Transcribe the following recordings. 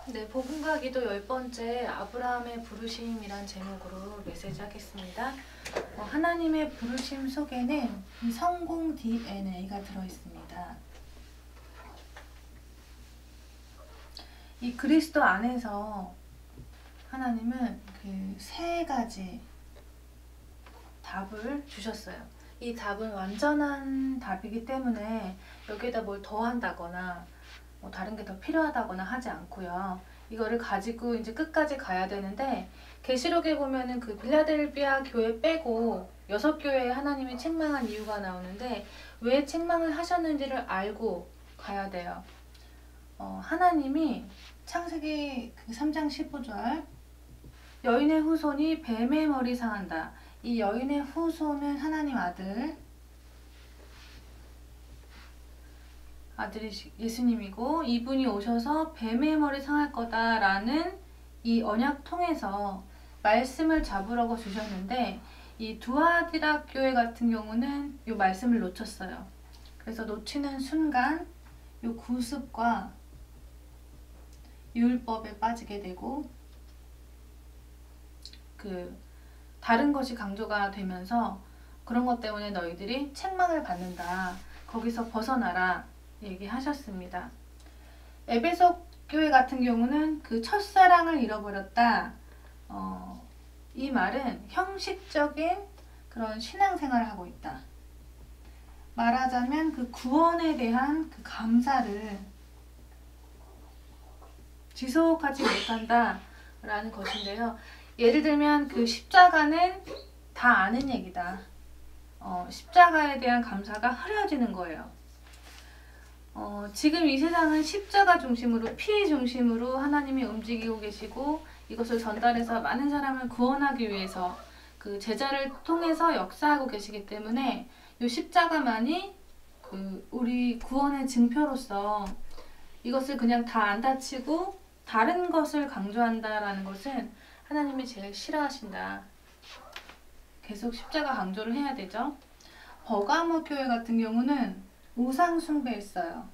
네, 복음과 기도 10번째 아브라함의 부르심이란 제목으로 메시지 하겠습니다. 하나님의 부르심 속에는 이 성공 DNA가 들어있습니다. 이 그리스도 안에서 하나님은 그 세 가지 답을 주셨어요. 이 답은 완전한 답이기 때문에 여기에다 뭘 더한다거나 다른 게 더 필요하다거나 하지 않고요. 이거를 가지고 이제 끝까지 가야 되는데, 계시록에 보면은 그 빌라델비아 교회 빼고 6교회에 하나님이 책망한 이유가 나오는데, 왜 책망을 하셨는지를 알고 가야 돼요. 하나님이 창세기 3장 15절 여인의 후손이 뱀의 머리 상한다. 이 여인의 후손은 하나님 아들이 예수님이고, 이분이 오셔서 뱀의 머리 상할 거다라는 이 언약 통해서 말씀을 잡으라고 주셨는데, 이 두아디라 교회 같은 경우는 이 말씀을 놓쳤어요. 그래서 놓치는 순간 이 구습과 율법에 빠지게 되고, 다른 것이 강조가 되면서 그런 것 때문에 너희들이 책망을 받는다. 거기서 벗어나라. 얘기하셨습니다. 에베소 교회 같은 경우는 그 첫사랑을 잃어버렸다. 이 말은 형식적인 그런 신앙생활을 하고 있다. 말하자면 그 구원에 대한 그 감사를 지속하지 못한다 라는 것인데요. 예를 들면 그 십자가는 다 아는 얘기다. 십자가에 대한 감사가 흐려지는 거예요. 지금 이 세상은 십자가 중심으로, 피 중심으로 하나님이 움직이고 계시고, 이것을 전달해서 많은 사람을 구원하기 위해서 그 제자를 통해서 역사하고 계시기 때문에 이 십자가만이 우리 구원의 증표로서 이것을 그냥 다 안 다치고 다른 것을 강조한다라는 것은 하나님이 제일 싫어하신다. 계속 십자가 강조를 해야 되죠. 버가모 교회 같은 경우는 우상 숭배했어요.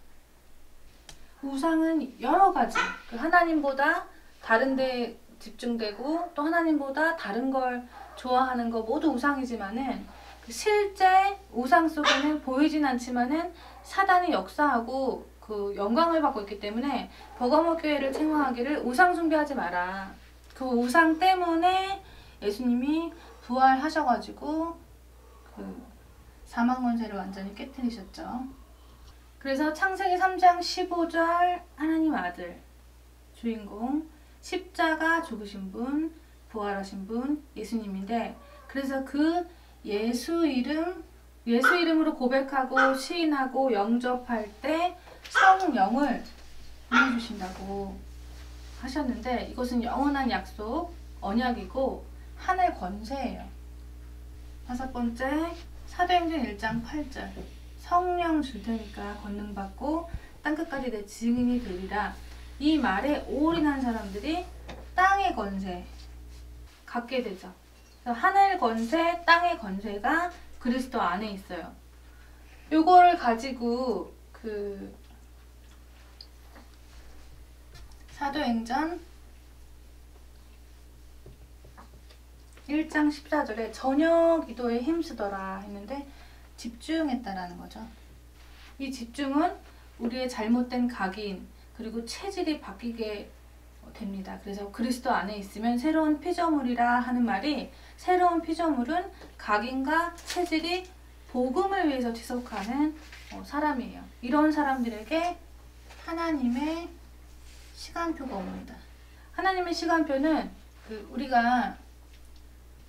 우상은 여러 가지, 하나님보다 다른 데 집중되고 또 하나님보다 다른 걸 좋아하는 거 모두 우상이지만은, 실제 우상 속에는 보이진 않지만은 사단이 역사하고 그 영광을 받고 있기 때문에 버가모 교회를 책망하기를 우상 숭배하지 마라. 그 우상 때문에 예수님이 부활하셔가지고 사망 권세를 완전히 깨뜨리셨죠. 그래서 창세기 3장 15절 하나님 아들, 주인공, 십자가 죽으신 분, 부활하신 분, 예수님인데, 그래서 그 예수 이름으로 고백하고 시인하고 영접할 때 성령을 보내주신다고 하셨는데, 이것은 영원한 약속, 언약이고 하늘 권세예요. 5번째, 사도행전 1장 8절 성령 줄 테니까 권능받고 땅끝까지 내 증인이 되리라. 이 말에 올인한 사람들이 땅의 권세 갖게 되죠. 하늘 권세, 땅의 권세가 그리스도 안에 있어요. 요거를 가지고 사도행전 1장 14절에 저녁 기도에 힘쓰더라 했는데, 집중했다라는 거죠. 이 집중은 우리의 잘못된 각인 그리고 체질이 바뀌게 됩니다. 그래서 그리스도 안에 있으면 새로운 피조물이라 하는 말이, 새로운 피조물은 각인과 체질이 복음을 위해서 지속하는 사람이에요. 이런 사람들에게 하나님의 시간표가 옵니다. 하나님의 시간표는 우리가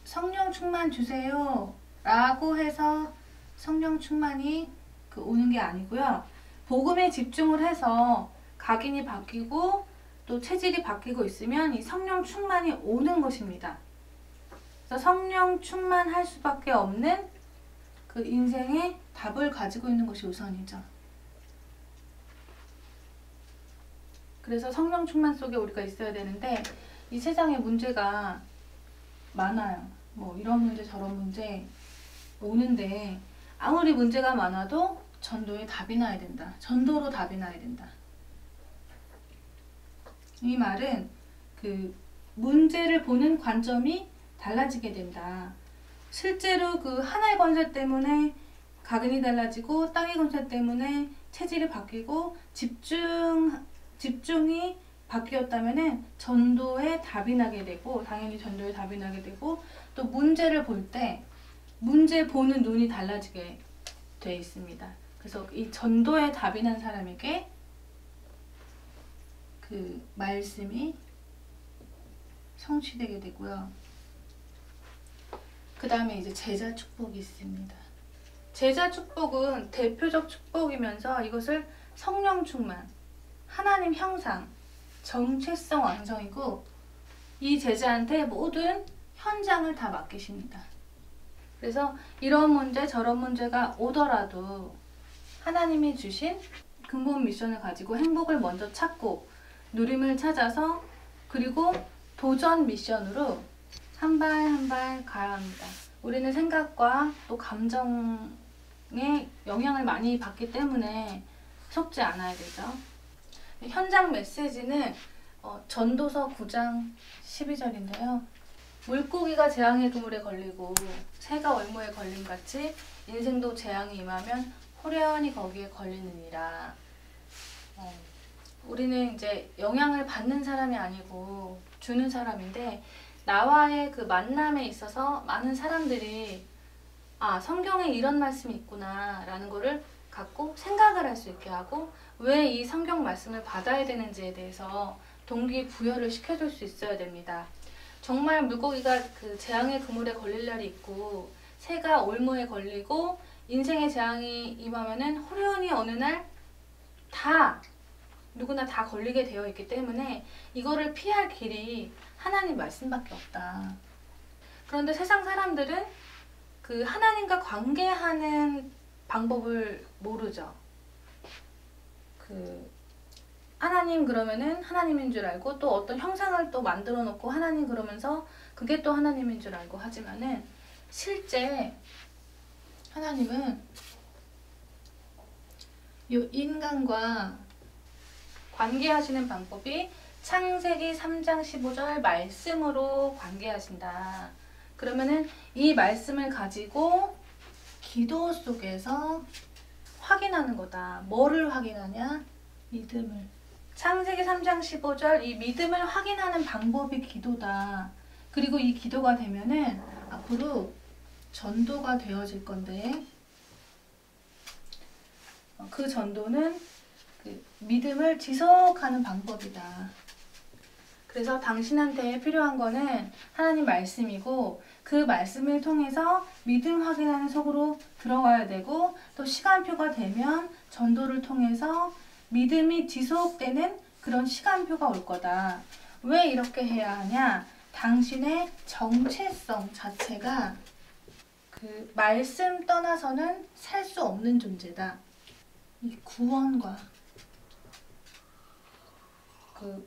성령 충만 주세요 라고 해서 성령 충만이 오는 게 아니고요. 복음에 집중을 해서 각인이 바뀌고 또 체질이 바뀌고 있으면 이 성령 충만이 오는 것입니다. 그래서 성령 충만할 수밖에 없는 그 인생의 답을 가지고 있는 것이 우선이죠. 그래서 성령 충만 속에 우리가 있어야 되는데, 이 세상에 문제가 많아요. 이런 문제 저런 문제 오는데, 아무리 문제가 많아도 전도에 답이 나야 된다. 전도로 답이 나야 된다. 이 말은 그 문제를 보는 관점이 달라지게 된다. 실제로 그 하나의 권세 때문에 각인이 달라지고 땅의 권세 때문에 체질이 바뀌고 집중이 바뀌었다면은 전도에 답이 나게 되고, 당연히 전도에 답이 나게 되고, 또 문제를 볼 때 문제 보는 눈이 달라지게 돼 있습니다. 그래서 이 전도에 답이 난 사람에게 그 말씀이 성취되게 되고요. 그 다음에 이제 제자 축복이 있습니다. 제자 축복은 대표적 축복이면서 이것을 성령 충만, 하나님 형상, 정체성 완성이고, 이 제자한테 모든 현장을 다 맡기십니다. 그래서 이런 문제 저런 문제가 오더라도 하나님이 주신 근본 미션을 가지고 행복을 먼저 찾고 누림을 찾아서, 그리고 도전 미션으로 한 발 한 발 가야 합니다. 우리는 생각과 또 감정에 영향을 많이 받기 때문에 속지 않아야 되죠. 현장 메시지는 전도서 9장 12절인데요. 물고기가 재앙의 그물에 걸리고 새가 올무에 걸림 같이 인생도 재앙이 임하면 호련히 거기에 걸리느니라. 우리는 이제 영향을 받는 사람이 아니고 주는 사람인데, 나와의 그 만남에 있어서 많은 사람들이 성경에 이런 말씀이 있구나 라는 거를 갖고 생각을 할 수 있게 하고, 왜 이 성경 말씀을 받아야 되는지에 대해서 동기부여를 시켜줄 수 있어야 됩니다. 정말 물고기가 그 재앙의 그물에 걸릴 날이 있고 새가 올무에 걸리고 인생의 재앙이 임하면은 호련히 어느 날 누구나 다 걸리게 되어 있기 때문에 이거를 피할 길이 하나님 말씀밖에 없다. 그런데 세상 사람들은 그 하나님과 관계하는 방법을 모르죠. 그 하나님 그러면은 하나님인 줄 알고, 또 어떤 형상을 또 만들어 놓고 하나님 그러면서 그게 또 하나님인 줄 알고 하지만은, 실제 하나님은 이 인간과 관계하시는 방법이 창세기 3장 15절 말씀으로 관계하신다. 그러면은 이 말씀을 가지고 기도 속에서 확인하는 거다. 뭐를 확인하냐? 믿음을. 창세기 3장 15절 이 믿음을 확인하는 방법이 기도다. 그리고 이 기도가 되면은 앞으로 전도가 되어질 건데, 그 전도는 그 믿음을 지속하는 방법이다. 그래서 당신한테 필요한 거는 하나님 말씀이고, 그 말씀을 통해서 믿음 확인하는 속으로 들어가야 되고, 또 시간표가 되면 전도를 통해서 믿음이 지속되는 그런 시간표가 올 거다. 왜 이렇게 해야 하냐? 당신의 정체성 자체가 그 말씀 떠나서는 살 수 없는 존재다. 이 구원과 그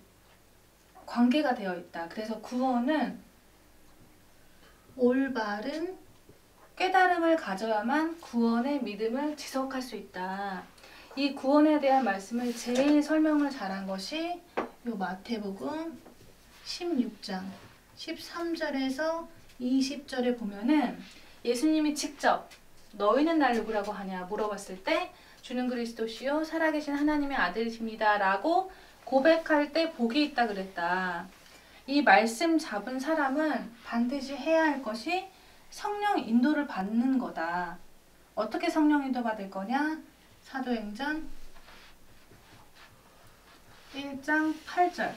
관계가 되어 있다. 그래서 구원은 올바른 깨달음을 가져야만 구원의 믿음을 지속할 수 있다. 이 구원에 대한 말씀을 제일 설명을 잘한 것이 요 마태복음 16장 13절에서 20절에 보면은, 예수님이 직접 너희는 날 누구라고 하냐 물어봤을 때 주는 그리스도시요 살아계신 하나님의 아들이십니다 라고 고백할 때 복이 있다 그랬다. 이 말씀 잡은 사람은 반드시 해야 할 것이 성령 인도를 받는 거다. 어떻게 성령 인도 받을 거냐? 사도행전 1장 8절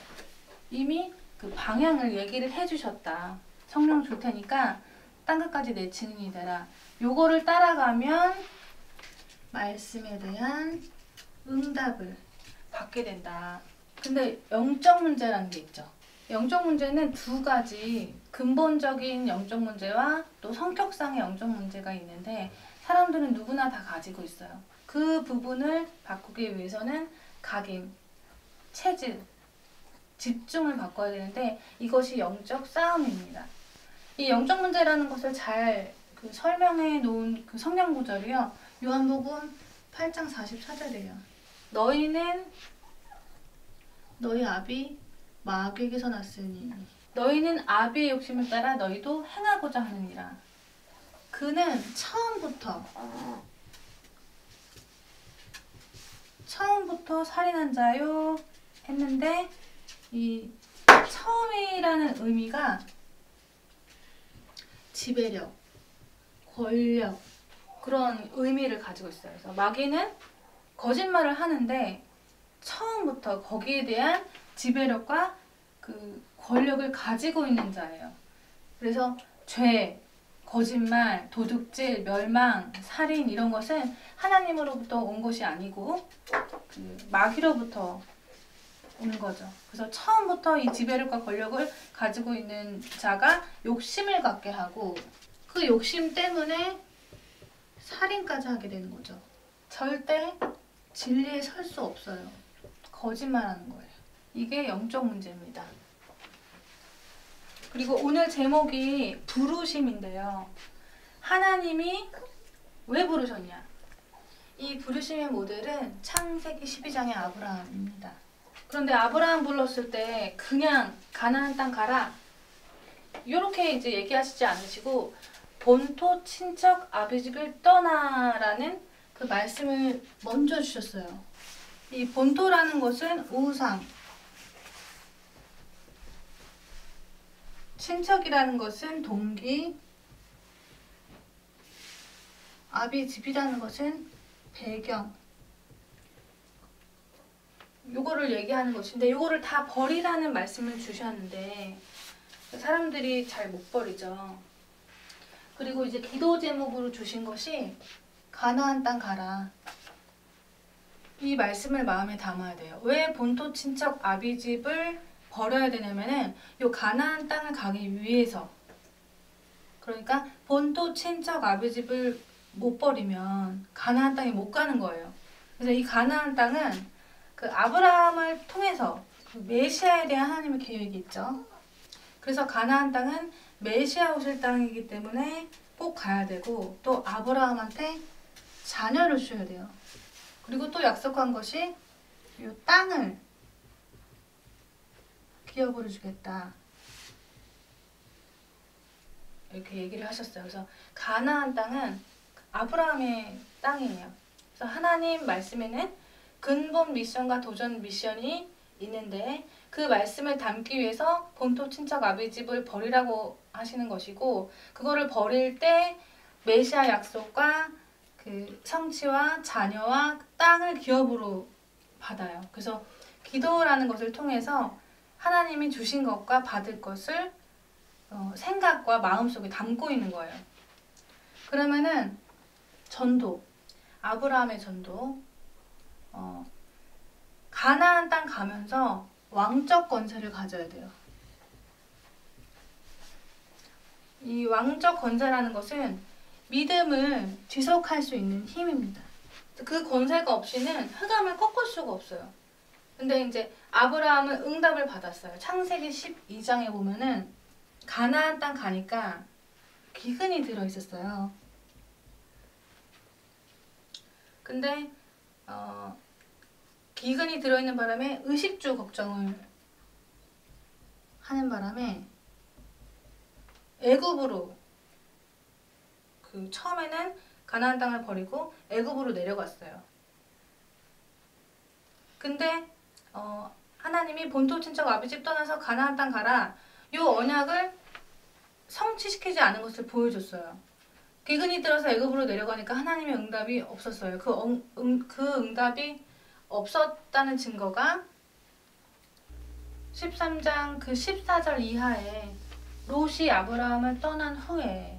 이미 그 방향을 얘기를 해주셨다. 성령 줄 테니까 땅끝까지 내 증인이 되라. 요거를 따라가면 말씀에 대한 응답을 받게 된다. 근데 영적 문제라는 게 있죠. 영적 문제는 두 가지, 근본적인 영적 문제와 또 성격상의 영적 문제가 있는데, 사람들은 누구나 다 가지고 있어요. 그 부분을 바꾸기 위해서는 각인, 체질, 집중을 바꿔야 되는데, 이것이 영적 싸움입니다. 이 영적 문제라는 것을 잘 설명해 놓은 그 성경 구절이요, 요한복음 8장 44절이에요. 너희는 너희 아비 마귀에게서 났으니 너희는 아비의 욕심을 따라 너희도 행하고자 하느니라. 그는 처음부터 살인한 자요 했는데 이 처음이라는 의미가 지배력, 권력 그런 의미를 가지고 있어요. 그래서 마귀는 거짓말을 하는데 처음부터 거기에 대한 지배력과 그 권력을 가지고 있는 자예요. 그래서 죄, 거짓말, 도둑질, 멸망, 살인 이런 것은 하나님으로부터 온 것이 아니고 그 마귀로부터 오는 거죠. 그래서 처음부터 이 지배력과 권력을 가지고 있는 자가 욕심을 갖게 하고 그 욕심 때문에 살인까지 하게 되는 거죠. 절대 진리에 설 수 없어요. 거짓말하는 거예요. 이게 영적 문제입니다. 그리고 오늘 제목이 부르심인데요. 하나님이 왜 부르셨냐? 이 부르심의 모델은 창세기 12장의 아브라함입니다. 그런데 아브라함 불렀을 때 그냥 가나안 땅 가라 이렇게 이제 얘기하시지 않으시고 본토 친척 아비 집을 떠나라는 그 말씀을 먼저 주셨어요. 이 본토라는 것은 우상, 친척이라는 것은 동기, 아비 집이라는 것은 배경. 요거를 얘기하는 것인데 요거를 다 버리라는 말씀을 주셨는데 사람들이 잘 못 버리죠. 그리고 이제 기도 제목으로 주신 것이 가나안 땅 가라. 이 말씀을 마음에 담아야 돼요. 왜 본토 친척 아비 집을 버려야 되냐면은 요 가나안 땅을 가기 위해서. 그러니까 본토 친척 아비 집을 못 버리면 가나안 땅에 못 가는 거예요. 그래서 이 가나안 땅은 그 아브라함을 통해서 그 메시아에 대한 하나님의 계획이 있죠. 그래서 가나안 땅은 메시아 오실 땅이기 때문에 꼭 가야 되고 또 아브라함한테 자녀를 주셔야 돼요. 그리고 또 약속한 것이 이 땅을 기업으로 주겠다. 이렇게 얘기를 하셨어요. 그래서 가나안 땅은 아브라함의 땅이에요. 그래서 하나님 말씀에는 근본 미션과 도전 미션이 있는데 그 말씀을 담기 위해서 본토 친척 아비 집을 버리라고 하시는 것이고 그거를 버릴 때 메시아 약속과 그 성취와 자녀와 땅을 기업으로 받아요. 그래서 기도라는 것을 통해서 하나님이 주신 것과 받을 것을 생각과 마음속에 담고 있는 거예요. 그러면은 전도, 아브라함의 전도, 가나안 땅 가면서 왕적 권세를 가져야 돼요. 이 왕적 권세라는 것은 믿음을 지속할 수 있는 힘입니다. 그 권세가 없이는 흑암을 꺾을 수가 없어요. 근데 이제 아브라함은 응답을 받았어요. 창세기 12장에 보면은 가나안 땅 가니까 기근이 들어 있었어요. 근데 기근이 들어있는 바람에 의식주 걱정을 하는 바람에 애굽으로 그 처음에는 가나안 땅을 버리고 애굽으로 내려갔어요. 근데 하나님이 본토 친척 아비집 떠나서 가나안 땅 가라. 요 언약을 성취시키지 않은 것을 보여줬어요. 기근이 들어서 애굽으로 내려가니까 하나님의 응답이 없었어요. 그 응답이 없었다는 증거가 13장 그 14절 이하에 롯이 아브라함을 떠난 후에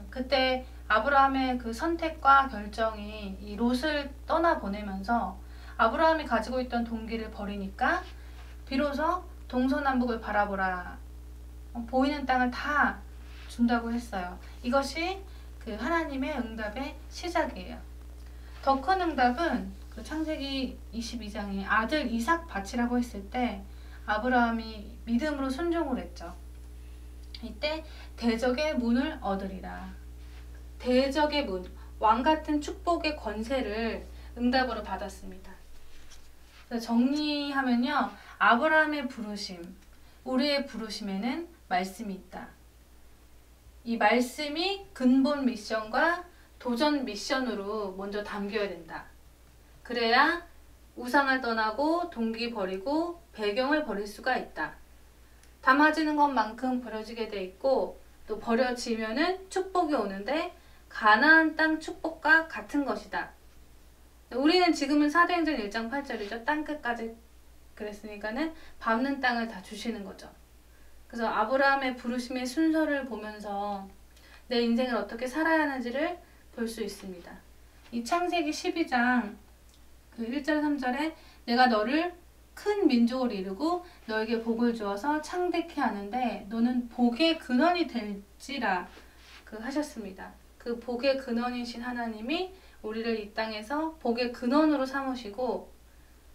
그때 아브라함의 그 선택과 결정이 이 롯을 떠나보내면서 아브라함이 가지고 있던 동기를 버리니까 비로소 동서남북을 바라보라. 보이는 땅을 다 준다고 했어요. 이것이 그 하나님의 응답의 시작이에요. 더 큰 응답은 그 창세기 22장에 아들 이삭 바치라고 했을 때 아브라함이 믿음으로 순종을 했죠. 이때 대적의 문을 얻으리라. 대적의 문, 왕 같은 축복의 권세를 응답으로 받았습니다. 그래서 정리하면요, 아브라함의 부르심, 우리의 부르심에는 말씀이 있다. 이 말씀이 근본 미션과 도전 미션으로 먼저 담겨야 된다. 그래야 우상을 떠나고 동기 버리고 배경을 버릴 수가 있다. 담아지는 것만큼 버려지게 돼 있고 또 버려지면은 축복이 오는데 가나안 땅 축복과 같은 것이다. 우리는 지금은 사도행전 1장 8절이죠. 땅끝까지 그랬으니까는 밟는 땅을 다 주시는 거죠. 그래서 아브라함의 부르심의 순서를 보면서 내 인생을 어떻게 살아야 하는지를 볼 수 있습니다. 이 창세기 12장 그 1절 3절에 내가 너를 큰 민족을 이루고 너에게 복을 주어서 창대케 하는데 너는 복의 근원이 될지라 하셨습니다. 그 복의 근원이신 하나님이 우리를 이 땅에서 복의 근원으로 삼으시고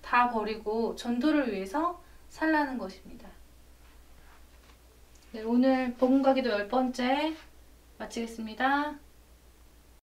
다 버리고 전도를 위해서 살라는 것입니다. 네, 오늘 복음 가기도 10번째 마치겠습니다.